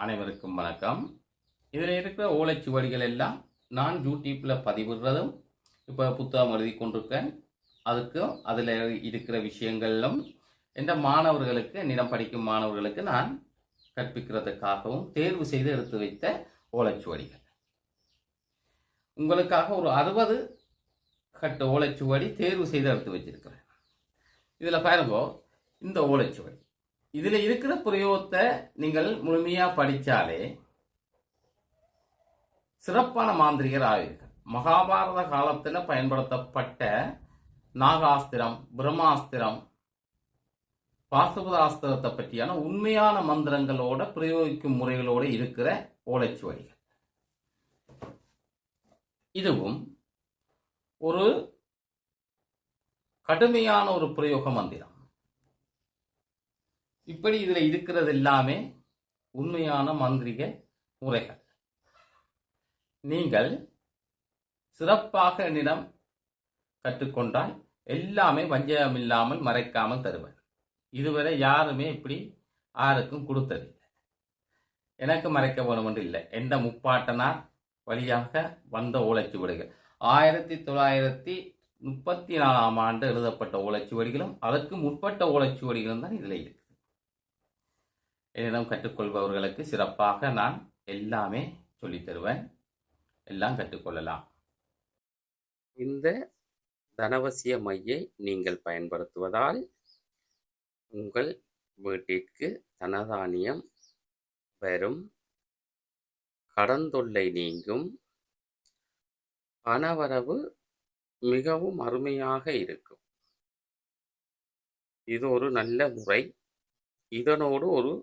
அனைவருக்கும் வணக்கம். இதில் இருக்கிற ஓலைச்சுவடிகள் எல்லாம் நான் யூடியூப்பில் பதிவிடுறதும் இப்போ புத்தகம் எழுதி கொண்டிருக்கேன். அதுக்கும் அதில் இருக்கிற விஷயங்களும் என்ற மாணவர்களுக்கு, என்னிடம் படிக்கும் மாணவர்களுக்கு நான் கற்பிக்கிறதுக்காகவும் தேர்வு செய்து எடுத்து வைத்த ஓலைச்சுவடிகள். உங்களுக்காக ஒரு 60 கட்டு ஓலைச்சுவடி தேர்வு செய்து எடுத்து வச்சிருக்கிறேன். இதில் பாருங்க, இந்த ஓலைச்சுவடி இதில் இருக்கிற பிரயோகத்தை நீங்கள் முழுமையாக படித்தாலே சிறப்பான மாந்திரிகர் ஆவீர்கள். மகாபாரத காலத்தில் பயன்படுத்தப்பட்ட நாகாஸ்திரம், பிரம்மாஸ்திரம், பாசுபதாஸ்திரத்தை பற்றியான உண்மையான மந்திரங்களோட பிரயோகிக்கும் முறைகளோடு இருக்கிற ஓலைச்சுவடிகள். இதுவும் ஒரு கடுமையான ஒரு பிரயோக மந்திரம். இப்படி இதில் இருக்கிறது எல்லாமே உண்மையான மந்திரிக முறைகள். நீங்கள் சிறப்பாக என்னிடம் கற்றுக்கொண்டால் எல்லாமே வஞ்சகம் இல்லாமல் மறைக்காமல் தருவேன். இதுவரை யாருமே இப்படி யாருக்கும் கொடுத்ததில்லை. எனக்கு மறைக்க வேணும் என்று இல்லை. எந்த முப்பாட்டனார் வழியாக வந்த ஓலைச்சுவடிகள் 1934ஆம் ஆண்டு எழுதப்பட்ட ஓலைச்சுவடிகளும் அதற்கு முற்பட்ட ஓலைச்சுவடிகளும் தான் இதில் இருக்கு. என்னிடம் கற்றுக்கொள்பவர்களுக்கு சிறப்பாக நான் எல்லாமே சொல்லித் தருவேன். எல்லாம் கற்றுக்கொள்ளலாம். இந்த தனவசிய மையை நீங்கள் பயன்படுத்துவதால் உங்கள் வீட்டிற்கு தனதானியம் வரும், கடன் தொல்லை நீங்கும், பணவரவு மிகவும் அருமையாக இருக்கும். இது ஒரு நல்ல முறை. இதனோடு ஒரு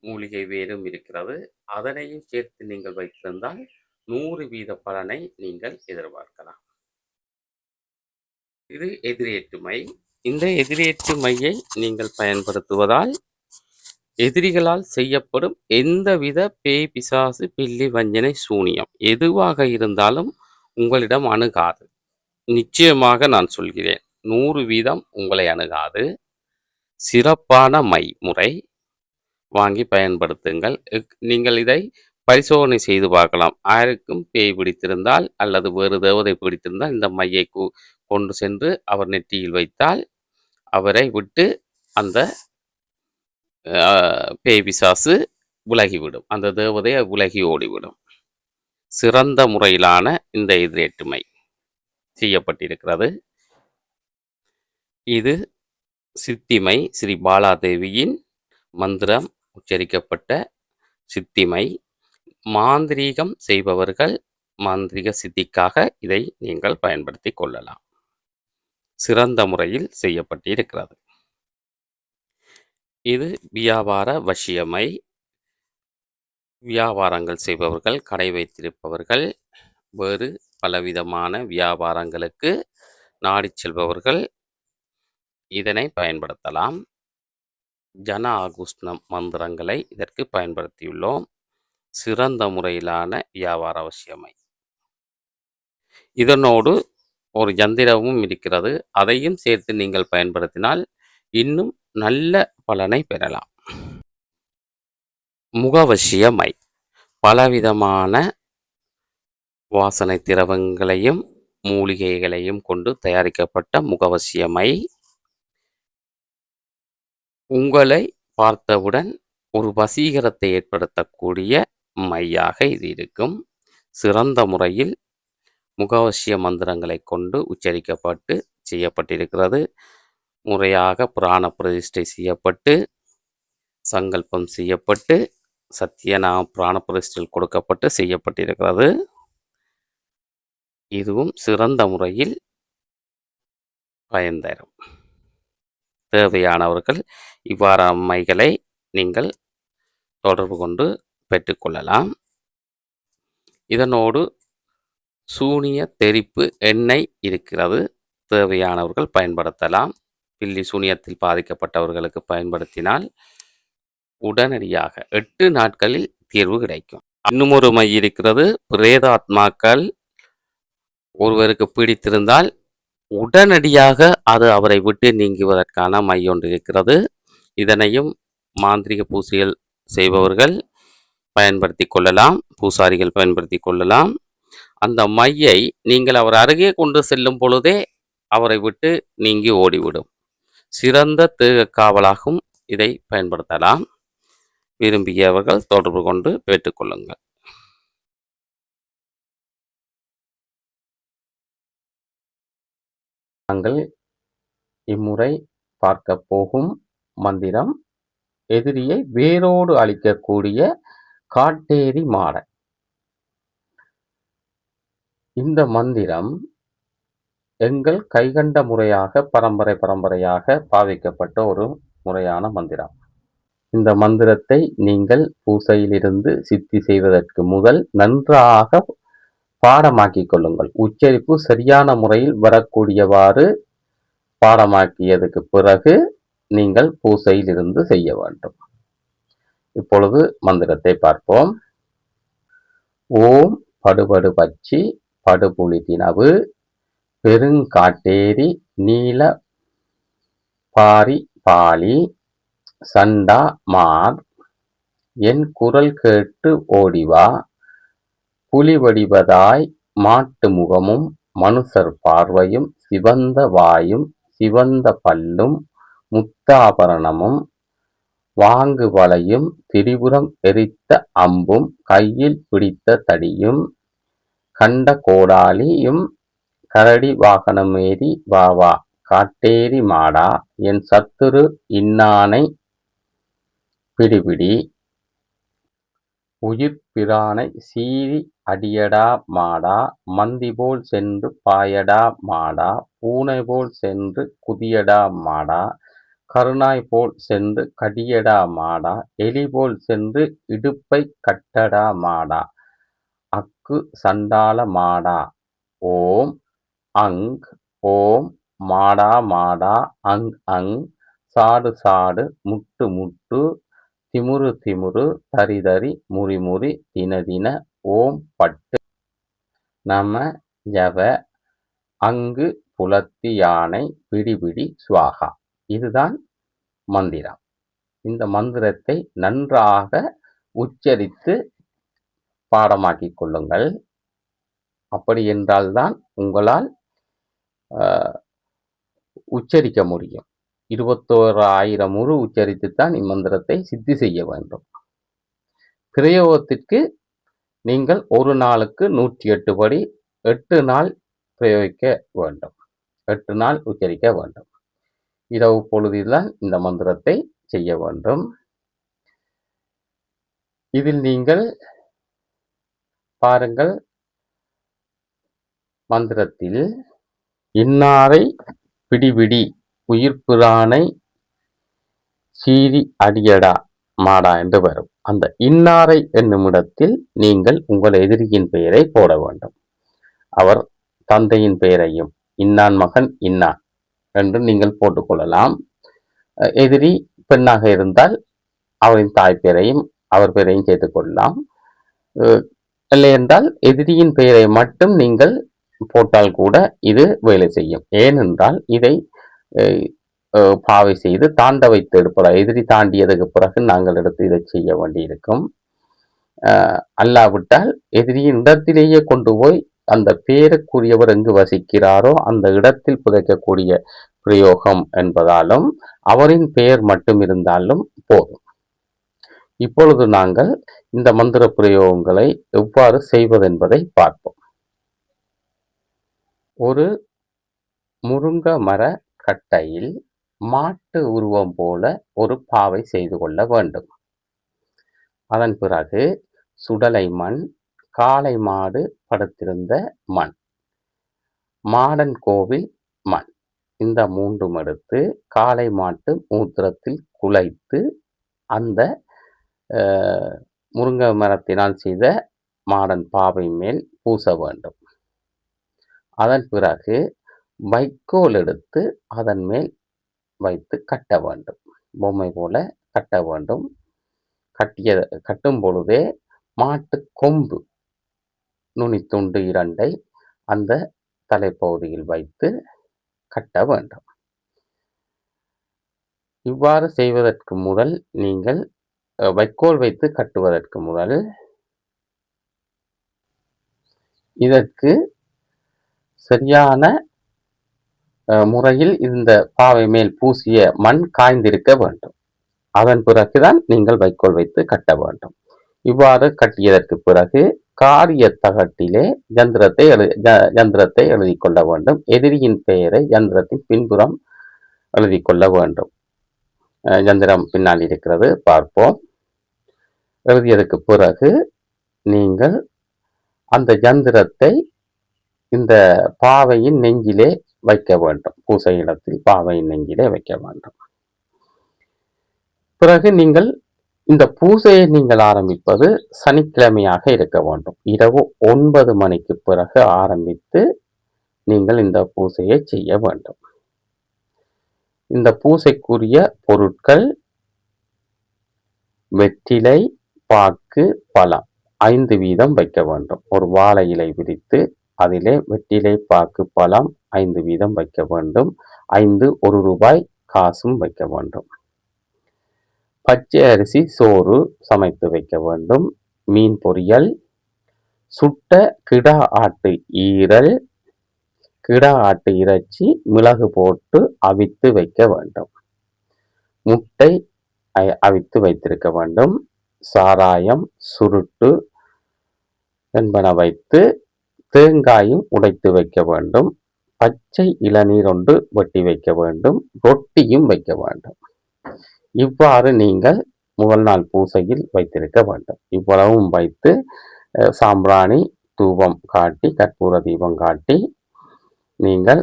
மூலிகை வேரும் இருக்கிறது. அதனையும் சேர்த்து நீங்கள் வைத்திருந்தால் 100% பலனை நீங்கள் எதிர்பார்க்கலாம். இது எதிரேற்று மை. இந்த எதிரேற்று மையை நீங்கள் பயன்படுத்துவதால் எதிரிகளால் செய்யப்படும் எந்தவித பேய், பிசாசு, பில்லி, வஞ்சனை, சூனியம் எதுவாக இருந்தாலும் உங்களிடம் அணுகாது. நிச்சயமாக நான் சொல்கிறேன், 100% உங்களை அணுகாது. சிறப்பான மை முறை. வாங்கி பயன்படுத்துங்கள். நீங்கள் இதை பரிசோதனை செய்து பார்க்கலாம். யாருக்கும் பேய் பிடித்திருந்தால் அல்லது வேறு தேவதை பிடித்திருந்தால் இந்த மையை கொண்டு சென்று அவர் நெற்றியில் வைத்தால் அவரை விட்டு அந்த பேய் பிசாசு விலகிவிடும், அந்த தேவதையை விலகி ஓடிவிடும். சிறந்த முறையிலான இந்த எதிரேற்றுமை செய்யப்பட்டிருக்கிறது. இது சித்திமை, ஸ்ரீ பாலாதேவியின் மந்திரம் உச்சரிக்கப்பட்ட சித்திமை. மாந்திரீகம் செய்பவர்கள் மாந்திரிக சித்திக்காக இதை நீங்கள் பயன்படுத்தி கொள்ளலாம். சிறந்த முறையில் செய்யப்பட்டிருக்கிறது. இது வியாபார வசியமை. வியாபாரங்கள் செய்பவர்கள், கடை வைத்திருப்பவர்கள், வேறு பலவிதமான வியாபாரங்களுக்கு நாடி செல்பவர்கள் இதனை பயன்படுத்தலாம். ஜன ஆகுஷ்ணம் மந்திரங்களை இதற்கு பயன்படுத்தியுள்ளோம். சிறந்த முறையிலான வியாபார அவசியமை. இதனோடு ஒரு யந்திரமும் இருக்கிறது. அதையும் சேர்த்து நீங்கள் பயன்படுத்தினால் இன்னும் நல்ல பலனை பெறலாம். முகவசியமை. பலவிதமான வாசனை திரவங்களையும் மூலிகைகளையும் கொண்டு தயாரிக்கப்பட்ட முகவசியமை. உங்களை பார்த்தவுடன் ஒரு வசீகரத்தை ஏற்படுத்தக்கூடிய மையாக இது இருக்கும். சிறந்த முறையில் முகவசிய மந்திரங்களை கொண்டு உச்சரிக்கப்பட்டு செய்யப்பட்டிருக்கிறது. முறையாக புராண பிரதிஷ்டை செய்யப்பட்டு சங்கல்பம் செய்யப்பட்டு சத்தியநாம புராண பிரதிஷ்டையில் கொடுக்கப்பட்டு செய்யப்பட்டிருக்கிறது. இதுவும் சிறந்த முறையில் பயன் தரும். தேவையானவர்கள் இவ்வாறான மைகளை நீங்கள் தொடர்பு கொண்டு பெற்றுக்கொள்ளலாம். இதனோடு சூனிய தெரிப்பு எண்ணெய் இருக்கிறது. தேவையானவர்கள் பயன்படுத்தலாம். பில்லி சூனியத்தில் பாதிக்கப்பட்டவர்களுக்கு பயன்படுத்தினால் உடனடியாக 8 நாட்களில் தீர்வு கிடைக்கும். இன்னும் ஒரு மை இருக்கிறது. பிரேதாத்மாக்கள் ஒருவருக்கு பிடித்திருந்தால் உடனடியாக அது அவரை விட்டு நீங்குவதற்கான மை ஒன்று இருக்கிறது. இதனையும் மாந்திரிக பூசைகள் செய்பவர்கள் பயன்படுத்தி கொள்ளலாம், பூசாரிகள் பயன்படுத்தி கொள்ளலாம். அந்த மையை நீங்கள் அவர் அருகே கொண்டு செல்லும் பொழுதே அவரை விட்டு நீங்கி ஓடிவிடும். சிறந்த தேக காவலாகவும் இதை பயன்படுத்தலாம். விரும்பியவர்கள் தொடர்பு கொண்டு பெற்றுக்கொள்ளுங்கள். நாங்கள் இம்முறை பார்க்க போகும் மந்திரம் எதிரியை வேரோடு அழிக்கக்கூடிய காட்டேரி மாடன். இந்த மந்திரம் எங்கள் கைகண்ட முறையாக பரம்பரையாக பாவிக்கப்பட்ட ஒரு முறையான மந்திரம். இந்த மந்திரத்தை நீங்கள் பூசையிலிருந்து சித்தி செய்வதற்கு முதல் நன்றாக பாடமாக்கிக் கொள்ளுங்கள். உச்சரிப்பு சரியான முறையில் வரக்கூடியவாறு பாடமாக்கியதுக்கு பிறகு நீங்கள் பூசையில் இருந்து செய்ய வேண்டும். இப்பொழுது மந்திரத்தை பார்ப்போம். ஓம் படுபடு பச்சி படுபுலி தினவு பெருங்காட்டேரி நீல பாரி பாலி சண்டா மார் என் குரல் கேட்டு ஓடிவா புலி வடிவதாய் மாட்டு முகமும் மனுஷர் பார்வையும் சிவந்த வாயும் சிவந்த பல்லும் முத்தாபரணமும் வாங்கு வளையும் திரிபுரம் எரித்த அம்பும் கையில் பிடித்த தடியும் கண்ட கோடாலியும் கரடி வாகனமேறி வாவா காட்டேரி மாடா என் சத்துரு இன்னானை பிடிபிடி உயிர் பிரானை சீறி அடியடா மாடா மந்தி போல் சென்று பாயடா மாடா பூனை போல் சென்று குதியடா மாடா கருணாய் போல் சென்று கடியடா மாடா எலி போல் சென்று இடுப்பை கட்டடா மாடா அக்கு சண்டால மாடா ஓம் அங் ஓம் மாடா மாடா அங் அங் சாடு சாடு முட்டு முட்டு திமுரு திமுரு தரி தரி முறி முறி தின தின ஓம் பட்டு நம யவ அங்கு புலத்தி யானை பிடி பிடி சுவாகா. இதுதான் மந்திரம். இந்த மந்திரத்தை நன்றாக உச்சரித்து பாடமாக்கிக் கொள்ளுங்கள். அப்படி என்றால்தான் உங்களால் உச்சரிக்க முடியும். 21,000 முறை உச்சரித்துத்தான் இம்மந்திரத்தை சித்தி செய்ய வேண்டும். பிரயோகத்திற்கு நீங்கள் ஒரு நாளுக்கு 108 படி 8 நாள் பிரயோகிக்க வேண்டும். 8 நாள் உச்சரிக்க வேண்டும். இரவு பொழுதில்தான் இந்த மந்திரத்தை செய்ய வேண்டும். இதில் நீங்கள் பாருங்கள், மந்திரத்தில் இன்னாரை பிடிபிடி உயிர் பிரானை சீறி அடியடா மாடா என்று வரும். அந்த இன்னாரை என்னும் இடத்தில் நீங்கள் உங்கள் எதிரியின் பெயரை போட வேண்டும். அவர் தந்தையின் பெயரையும் இன்னான் மகன் இன்னான் என்று நீங்கள் போட்டுக்கொள்ளலாம். எதிரி பெண்ணாக இருந்தால் அவரின் தாய் பெயரையும் அவர் பெயரையும் சேர்த்துக் கொள்ளலாம். இல்லை என்றால் எதிரியின் பெயரை மட்டும் நீங்கள் போட்டால் கூட இது வேலை செய்யும். ஏனென்றால் இதை பாவை செய்து தாண்ட வைத்து எடுப்பதால் எதிரி தாண்டியதுக்கு பிறகு நாங்கள் எடுத்து இதை செய்ய வேண்டியிருக்கும். அல்லாவிட்டால் எதிரியின் இடத்திலேயே கொண்டு போய் அந்த பேருக்குரியவர் எங்கு வசிக்கிறாரோ அந்த இடத்தில் புதைக்கக்கூடிய பிரயோகம் என்பதாலும் அவரின் பெயர் மட்டும் இருந்தாலும் போதும். இப்பொழுது நாங்கள் இந்த மந்திர பிரயோகங்களை எவ்வாறு செய்வதென்பதை பார்ப்போம். ஒரு முருங்க மர கட்டையில் மாட்டு உருவம் போல ஒரு பாவை செய்து கொள்ள வேண்டும். அதன் பிறகு சுடலை மண், காளை மாடு படுத்திருந்த மண், மாடன் கோவில் மண், இந்த மூன்றும் எடுத்து காளை மாட்டு மூத்திரத்தில் குழைத்து அந்த முருங்க மரத்தினால் செய்த மாடன் பாவை மேல் பூச வேண்டும். அதன் பிறகு வைக்கோல் எடுத்து அதன் மேல் வைத்து கட்ட வேண்டும். பொம்மை போல கட்ட வேண்டும். கட்டும் பொழுதே மாட்டு கொம்பு நுனித்துண்டு 2 அந்த தலைப்பகுதியில் வைத்து கட்ட வேண்டும். இவ்வாறு செய்வதற்கு முதல் நீங்கள் வைக்கோல் வைத்து கட்டுவதற்கு முதல் இதற்கு சரியான முறையில் இந்த பாவை மேல் பூசிய மண் காய்ந்திருக்க வேண்டும். அதன் பிறகுதான் நீங்கள் வைக்கோல் வைத்து கட்ட வேண்டும். இவ்வாறு கட்டியதற்கு பிறகு காரிய தகட்டிலே யந்திரத்தை எழுதி கொள்ள வேண்டும். எதிரியின் பெயரை யந்திரத்தின் பின்புறம் எழுதி கொள்ள வேண்டும். யந்திரம் பின்னால் இருக்கிறது, பார்ப்போம். எழுதியதற்கு பிறகு நீங்கள் அந்த யந்திரத்தை இந்த பாவையின் நெஞ்சிலே வைக்க வேண்டும். பூசை இடத்தில் பாவையின் நெஞ்சிலே வைக்க வேண்டும். பிறகு நீங்கள் இந்த பூசையை நீங்கள் ஆரம்பிப்பது சனிக்கிழமையாக இருக்க வேண்டும். இரவு 9 மணிக்கு பிறகு ஆரம்பித்து நீங்கள் இந்த பூசையை செய்ய வேண்டும். இந்த பூசைக்குரிய பொருட்கள் வெற்றிலை, பாக்கு, பழம் 5 வீதம் வைக்க வேண்டும். ஒரு வாழை இலை விரித்து அதிலே வெற்றிலை, பாக்கு, பழம் 5 வீதம் வைக்க வேண்டும். 5 1 ரூபாய் காசும் வைக்க வேண்டும். பச்சை அரிசி சோறு சமைத்து வைக்க வேண்டும். மீன் பொரியல், சுட்ட கிடா ஆட்டு ஈரல், கிடா ஆட்டு இறைச்சி மிளகு போட்டு அவித்து வைக்க வேண்டும். முட்டை அவித்து வைத்திருக்க வேண்டும். சாராயம், சுருட்டு என்பன வைத்து தேங்காயும் உடைத்து வைக்க வேண்டும். பச்சை இளநீர் ஒன்று வெட்டி வைக்க வேண்டும். ரொட்டியும் வைக்க வேண்டும். இவ்வாறு நீங்கள் முதல் நாள் பூசையில் வைத்திருக்க வேண்டும். இவ்வளவும் வைத்து சாம்பிராணி தூபம் காட்டி, கற்பூர தீபம் காட்டி நீங்கள்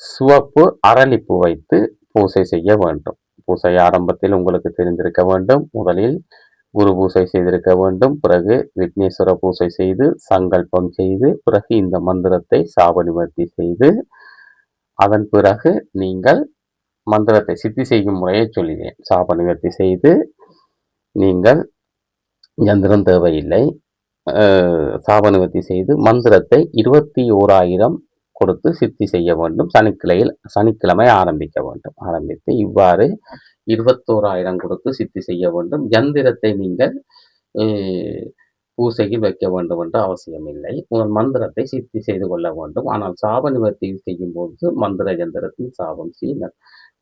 சிவப்பு அரளிப்பூ வைத்து பூசை செய்ய வேண்டும். பூசை ஆரம்பத்தில் உங்களுக்கு தெரிந்திருக்க வேண்டும். முதலில் குரு பூசை செய்திருக்க வேண்டும். பிறகு விக்னேஸ்வர பூசை செய்து சங்கல்பம் செய்து, பிறகு இந்த மந்திரத்தை சாப நிவர்த்தி செய்து, அதன் பிறகு நீங்கள் மந்திரத்தை சித்தி செய்யும் முறையை சொல்லினேன். சாப நிவர்த்தி செய்து நீங்கள் யந்திரம் தேவையில்லை, சாப நிவர்த்தி செய்து மந்திரத்தை 21,000 கொடுத்து சித்தி செய்ய வேண்டும். சனிக்கிழமை ஆரம்பிக்க வேண்டும். ஆரம்பித்து இவ்வாறு 21,000 கொடுத்து சித்தி செய்ய வேண்டும். யந்திரத்தை நீங்கள் பூசையில் வைக்க வேண்டும் என்ற அவசியமில்லை. உங்கள் மந்திரத்தை சித்தி செய்து கொள்ள வேண்டும். ஆனால் சாப நிவர்த்தி செய்யும் போது மந்திர யந்திரத்தின் சாபம் சீனர்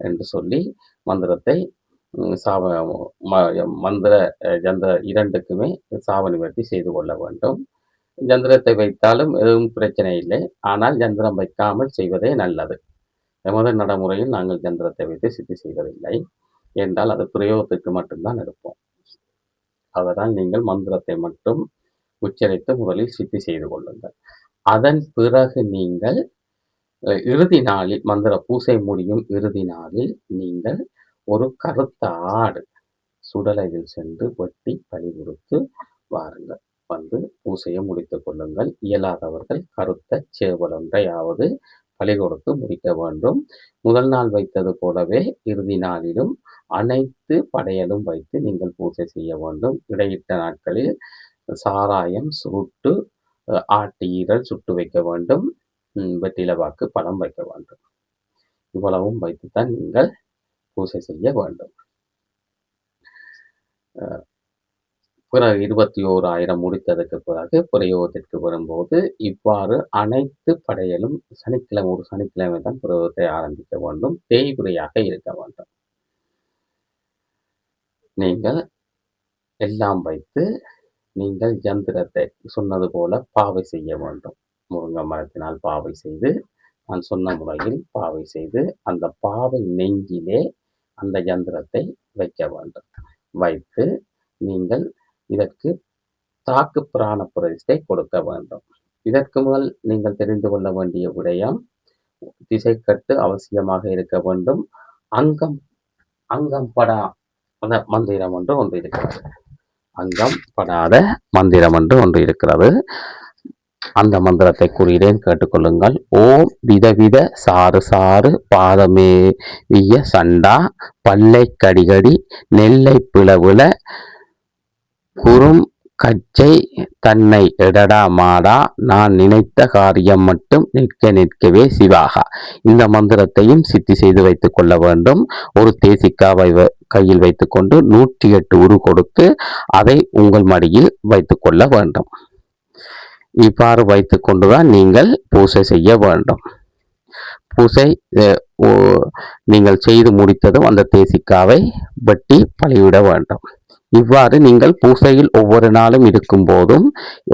என்று சொல்லி மந்திரத்தை மந்திர யந்திர இரண்டுக்குமே சாப நிவர்த்தி செய்து கொள்ள வேண்டும். யந்திரத்தை வைத்தாலும் எதுவும் பிரச்சனை இல்லை. ஆனால் யந்திரம் வைக்காமல் செய்வதே நல்லது. எமது நடைமுறையில் நாங்கள் யந்திரத்தை வைத்து சித்தி செய்வதில்லை. என்றால் அது பிரயோகத்திற்கு மட்டும்தான் எடுப்போம். அதனால் நீங்கள் மந்திரத்தை மட்டும் உச்சரித்து முதலில் சித்தி செய்து கொள்ளுங்கள். அதன் பிறகு நீங்கள் இறுதி நாளில், மந்திர பூசை முடியும் இறுதி நாளில் நீங்கள் ஒரு கருத்த ஆடு சுடலையில் சென்று வெட்டி பலி கொடுத்து வாருங்கள். வந்து பூசையை முடித்துக் கொள்ளுங்கள். இயலாதவர்கள் கருத்த சேவல் ஒன்றையாவது பலி கொடுத்து முடிக்க வேண்டும். முதல் நாள் வைத்தது போலவே இறுதி நாளிலும் அனைத்து படையலும் வைத்து நீங்கள் பூசை செய்ய வேண்டும். இடையிட்ட நாட்களில் சாராயம், சுருட்டு, ஆட்டு ஈரல் சுட்டு வைக்க வேண்டும். வெற்றிலை பாக்கு, பழம் வைக்க வேண்டும். இவ்வளவும் வைத்துத்தான் நீங்கள் பூசை செய்ய வேண்டும். பிறகு 21,000 முடித்ததற்கு பிறகு பிரயோகத்திற்கு வரும்போது இவ்வாறு அனைத்து படையலும் ஒரு சனிக்கிழமை தான் பிரயோகத்தை ஆரம்பிக்க வேண்டும். தேய்பிரையாக இருக்க வேண்டும். நீங்கள் எல்லாம் வைத்து நீங்கள் யந்திரத்தை சொன்னது போல பாவை செய்ய வேண்டும். முருங்கை மரத்தினால் பாவை செய்து, நான் சொன்ன முறையில் பாவை செய்து, அந்த பாவை நெஞ்சிலே அந்த யந்திரத்தை வைக்க வேண்டும். வைத்து நீங்கள் இதற்கு தாக்கு பிராண பிரதிஷ்டை கொடுக்க வேண்டும். இதற்கு முதல் நீங்கள் தெரிந்து கொள்ள வேண்டிய விடயம், திசைக்கட்டு அவசியமாக இருக்க வேண்டும். அங்கம் படாத மந்திரம் ஒன்று இருக்கிறது. அங்கம் படாத மந்திரம் ஒன்று இருக்கிறது. அந்த மந்திரத்தை கூறுகிறேன், கேட்டுக்கொள்ளுங்கள். ஓம் விதவித சாறு சாறு பாதமேவிய சண்டா பல்லை கடிகடி நெல்லை பிளவுல குறும் கச்சை தன்னை எடடா மாடா நான் நினைத்த காரியம் மட்டும் நிற்க நிற்கவே சிவாகா. இந்த மந்திரத்தையும் சித்தி செய்து வைத்துக் கொள்ள வேண்டும். ஒரு தேசிக்காவை கையில் வைத்துக்கொண்டு 108 உரு கொடுத்து அதை உங்கள் மடியில் வைத்துக் கொள்ள வேண்டும். இவ்வாறு வைத்துக் கொண்டுதான் நீங்கள் பூசை செய்ய வேண்டும். பூசை நீங்கள் செய்து முடித்ததும் அந்த தேசிக்காவை வெட்டி பலியிட வேண்டும். இவ்வாறு நீங்கள் பூசையில் ஒவ்வொரு நாளும் இருக்கும் போதும்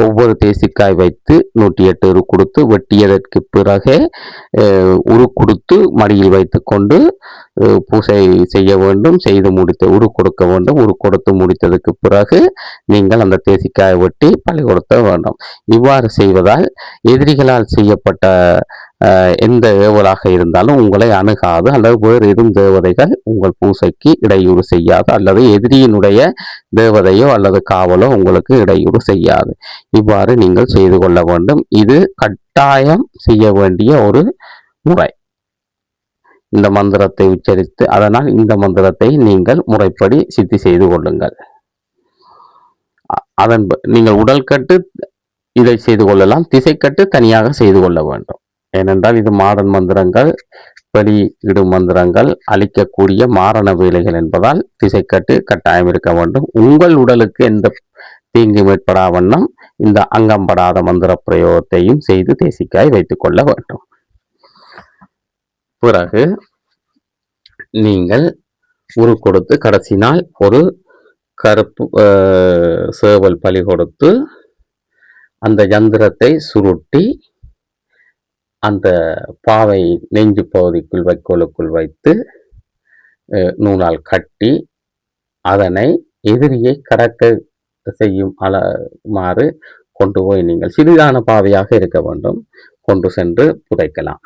ஒவ்வொரு தேசிக்காய் வைத்து 108 உரு கொடுத்து வெட்டியதற்கு பிறகே உரு கொடுத்து மடியில் வைத்துக்கொண்டு பூசை செய்ய வேண்டும். செய்து முடித்த உரு கொடுக்க வேண்டும். உரு கொடுத்து முடித்ததற்கு பிறகு நீங்கள் அந்த தேசிக்காயை வெட்டி பலி கொடுத்த வேண்டும். இவ்வாறு செய்வதால் எதிரிகளால் செய்யப்பட்ட எந்த ஏவலாக இருந்தாலும் உங்களை அணுகாது, அல்லது வேறு எதுவும் தேவதைகள் உங்கள் பூசைக்கு இடையூறு செய்யாது, அல்லது எதிரியினுடைய தேவதையோ அல்லது காவலோ உங்களுக்கு இடையூறு செய்யாது. இவ்வாறு நீங்கள் செய்து கொள்ள வேண்டும். இது கட்டாயம் செய்ய வேண்டிய ஒரு முறை. இந்த மந்திரத்தை உச்சரித்து, அதனால் இந்த மந்திரத்தை நீங்கள் முறைப்படி சித்தி செய்து கொள்ளுங்கள். அதன் நீங்கள் உடல் கட்டு இதை செய்து கொள்ளலாம், திசைக்கட்டு தனியாக செய்து கொள்ள வேண்டும். ஏனென்றால் இது மாடன் மந்திரங்கள், வெளியிடும் மந்திரங்கள், அளிக்கக்கூடிய மாரண வேலைகள் என்பதால் திசைக்கட்டு கட்டாயம் இருக்க வேண்டும். உங்கள் உடலுக்கு எந்த தீங்கு ஏற்படா வண்ணம் இந்த அங்கம்படாத மந்திர பிரயோகத்தையும் செய்து தேசிக்காய் வைத்துக் கொள்ள வேண்டும். பிறகு நீங்கள் உரு கொடுத்து கடைசி நாள் ஒரு கருப்பு சேவல் பலி கொடுத்து அந்த யந்திரத்தை சுருட்டி அந்த பாவை நெஞ்சு பகுதிக்குள் வைக்கோலுக்குள் வைத்து நூலால் கட்டி அதனை எதிரியை கடக்க செய்யும் அளமாறு கொண்டு போய் நீங்கள் சிறிதான பாவையாக இருக்க வேண்டும் கொண்டு சென்று புதைக்கலாம்.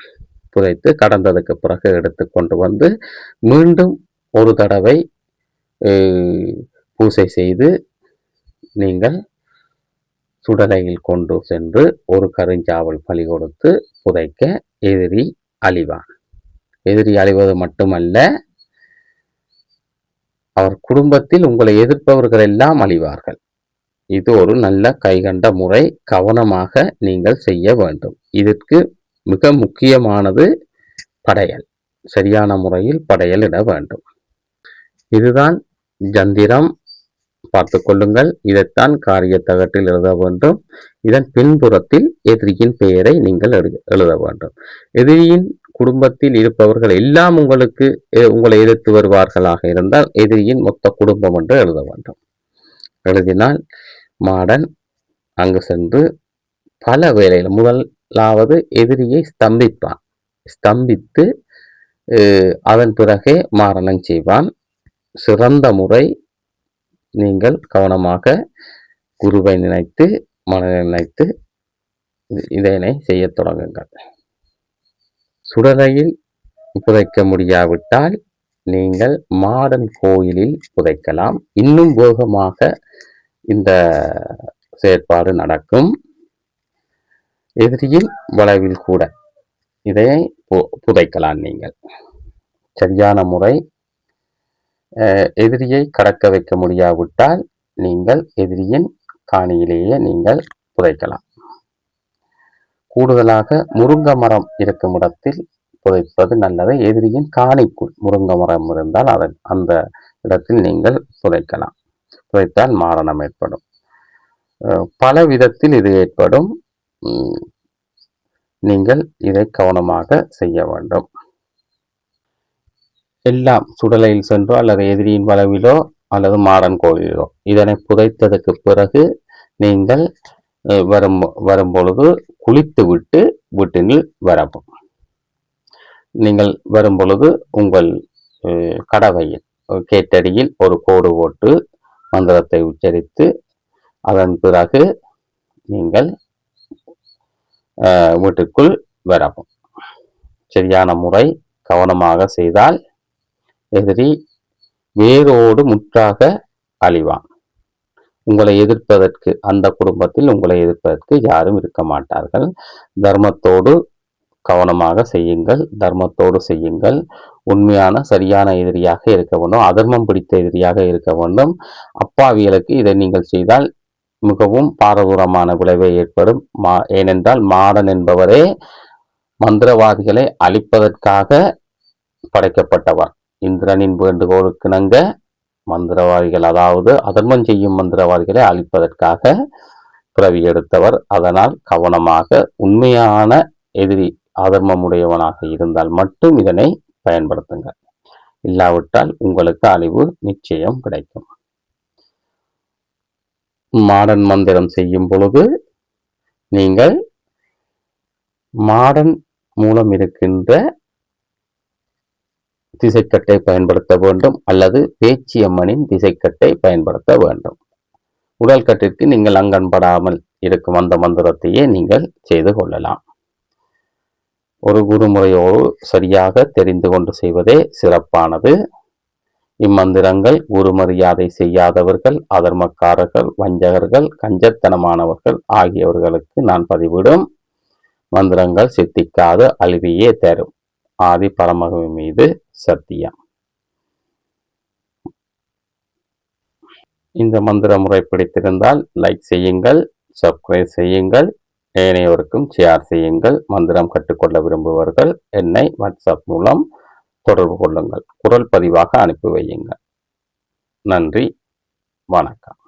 புதைத்து கடந்ததுக்கு பிறகு எடுத்து கொண்டு வந்து மீண்டும் ஒரு தடவை பூசை செய்து நீங்கள் சுடலையில் கொண்டு சென்று ஒரு கருஞ்சாவல் பலி கொடுத்து புதைக்க எதிரி அழிவான். எதிரி அழிவது மட்டுமல்ல, அவர் குடும்பத்தில் உங்களை எதிர்ப்பவர்கள் எல்லாம் அழிவார்கள். இது ஒரு நல்ல கைகண்ட முறை. கவனமாக நீங்கள் செய்ய வேண்டும். இதற்கு மிக முக்கியமானது படையல். சரியான முறையில் படையல் இட வேண்டும். இதுதான் ஜந்திரம். பார்த்து கொள்ளுங்கள். இதைத்தான் காரிய தகட்டில் எழுத வேண்டும். இதன் பின்புறத்தில் எதிரியின் பெயரை நீங்கள் எழுத வேண்டும். எதிரியின் குடும்பத்தில் இருப்பவர்கள் எல்லாம் உங்களை எதிர்த்து வருவார்களாக இருந்தால் எதிரியின் மொத்த குடும்பம் என்று எழுத வேண்டும். எழுதினால் மாடன் அங்கு சென்று பல வேளைகள் முதலாவது எதிரியை ஸ்தம்பிப்பான். ஸ்தம்பித்து அதன் பிறகே மாரணம் செய்வான். சிறந்த முறை, நீங்கள் கவனமாக குருவை நினைத்து மனதை நினைத்து இதனை செய்ய தொடங்குங்கள். சுடலையில் புதைக்க முடியாவிட்டால் நீங்கள் மாடன் கோயிலில் புதைக்கலாம். இன்னும் வேகமாக இந்த செயற்பாடு நடக்கும். எதிரியின் வளைவில் கூட இதை புதைக்கலாம். நீங்கள் சரியான முறை. எதிரியை கடக்க வைக்க முடியாவிட்டால் நீங்கள் எதிரியின் காணியிலேயே நீங்கள் புதைக்கலாம். கூடுதலாக முருங்கை மரம் இருக்கும் இடத்தில் புதைப்பது நல்லது. எதிரியின் காணிக்குள் முருங்கை மரம் இருந்தால் அந்த இடத்தில் நீங்கள் புதைக்கலாம். புதைத்தால் மாரணம் ஏற்படும். பல விதத்தில் இது ஏற்படும். நீங்கள் இதை கவனமாக செய்ய வேண்டும். எல்லாம் சுடலையில் சென்றோ அல்லது எதிரியின் வளவிலோ அல்லது மாடன் கோயிலோ இதனை புதைத்ததற்கு பிறகு நீங்கள் வரும்பொழுது குளித்து விட்டு வீட்டினில் வரவும். நீங்கள் வரும்பொழுது உங்கள் கடவையில் கேட்டடியில் ஒரு கோடு போட்டு மந்திரத்தை உச்சரித்து அதன் பிறகு நீங்கள் வீட்டுக்குள் வரவும். சரியான முறை. கவனமாக செய்தால் எதிரி வேரோடு முற்றாக அழிவான். உங்களை எதிர்ப்பதற்கு, அந்த குடும்பத்தில் உங்களை எதிர்ப்பதற்கு யாரும் இருக்க மாட்டார்கள். தர்மத்தோடு கவனமாக செய்யுங்கள். தர்மத்தோடு செய்யுங்கள். உண்மையான சரியான எதிரியாக இருக்க வேண்டும். அதர்மம் பிடித்த எதிரியாக இருக்க வேண்டும். அப்பாவிகளுக்கு இதை நீங்கள் செய்தால் மிகவும் பாரதூரமான விளைவை ஏற்படும். ஏனென்றால் மாடன் என்பவரே மந்திரவாதிகளை அழிப்பதற்காக படைக்கப்பட்டவர். இந்திரனின் வேண்டுகோளுக்கிணங்க மந்திரவாதிகள், அதாவது அதர்மம் செய்யும் மந்திரவாதிகளை அழிப்பதற்காக பிறவி எடுத்தவர். அதனால் கவனமாக, உண்மையான எதிரி அதர்மமுடையவனாக இருந்தால் மட்டும் இதனை பயன்படுத்துங்கள். இல்லாவிட்டால் உங்களுக்கு அழிவு நிச்சயம் கிடைக்கும். மாடன் மந்திரம் செய்யும் பொழுது நீங்கள் மாடன் மூலம் இருக்கின்ற திசைக்கட்டை பயன்படுத்த வேண்டும், அல்லது பேச்சியம்மனின் திசைக்கட்டை பயன்படுத்த வேண்டும். உடல் கட்டிற்கு நீங்கள் அங்கன்படாமல் இருக்கும் அந்த மந்திரத்தையே நீங்கள் செய்து கொள்ளலாம். ஒரு குருமுறையோடு சரியாக தெரிந்து கொண்டு செய்வதே சிறப்பானது. இம்மந்திரங்கள் குரு மரியாதை செய்யாதவர்கள், அதர்மக்காரர்கள், வஞ்சகர்கள், கஞ்சத்தனமானவர்கள் ஆகியவர்களுக்கு நான் பதிவிடும் மந்திரங்கள் சித்திக்காது அழிவையே தரும். ஆதி பரமகவி மீது சத்தியம். இந்த மந்திர முறை பிடித்திருந்தால் லைக் செய்யுங்கள், சப்ஸ்கிரைப் செய்யுங்கள், ஏனையோருக்கும் ஷேர் செய்யுங்கள். மந்திரம் கற்றுக்கொள்ள விரும்புபவர்கள் என்னை வாட்ஸ்அப் மூலம் தொடர்பு கொள்ளுங்கள். குரல் பதிவாக அனுப்பி வையுங்கள். நன்றி, வணக்கம்.